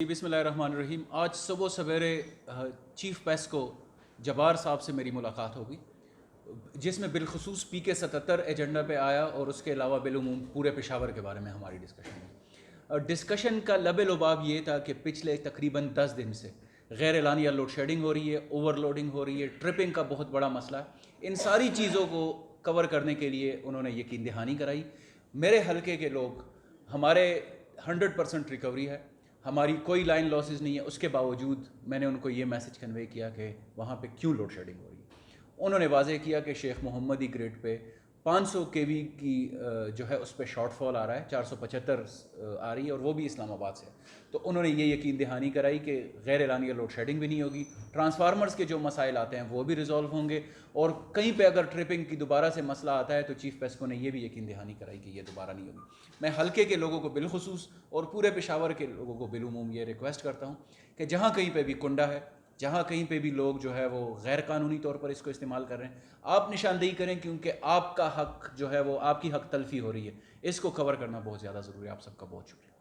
बिस्मिल्लाहिर्रहमानिर्रहीम। आज सुबह सवेरे चीफ पेस को जब्बार साहब से मेरी मुलाकात होगी, जिसमें बिलखसूस PK-77 एजेंडा पे आया और उसके अलावा बिलुमूम पूरे पेशावर के बारे में हमारी डिस्कशन हुई। डिस्कशन का लबे-लुबाब ये था कि पिछले तकरीबन 10 दिन से गैर एलानिया लोड शेडिंग हो रही है, ओवरलोडिंग हो रही है, ट्रिपिंग का बहुत बड़ा मसला है। इन सारी चीज़ों को कवर करने के लिए उन्होंने यकीन दहानी कराई। मेरे हलके के लोग, हमारे 100% रिकवरी है, हमारी कोई लाइन लॉसेस नहीं है। उसके बावजूद मैंने उनको ये मैसेज कन्वे किया कि वहाँ पे क्यों लोड शेडिंग हो रही है। उन्होंने वाज़ेह किया कि शेख मोहम्मदी ग्रिड पे 500 kV की जो है उस पर शॉर्ट फॉल आ रहा है, 475 आ रही है, और वो भी इस्लामाबाद से। तो उन्होंने ये यकीन दहानी कराई कि गैर एलानिया लोड शेडिंग भी नहीं होगी, ट्रांसफार्मर्स के जो मसाइल आते हैं वो भी रिजॉल्व होंगे, और कहीं पे अगर ट्रिपिंग की दोबारा से मसला आता है तो चीफ पेस्को ने ये भी यकीन दहानी कराई कि ये दोबारा नहीं होगी। मैं हल्के के लोगों को बिलखसूस और पूरे पेशावर के लोगों को बिलुमूम ये रिक्वेस्ट करता हूँ कि जहाँ कहीं पे भी कुंडा है, जहाँ कहीं पे भी लोग जो है वो गैर कानूनी तौर पर इसको इस्तेमाल कर रहे हैं, आप निशानदेही करें, क्योंकि आपका हक जो है वो आपकी हक तलफी हो रही है। इसको कवर करना बहुत ज़्यादा ज़रूरी है। आप सबका बहुत शुक्रिया।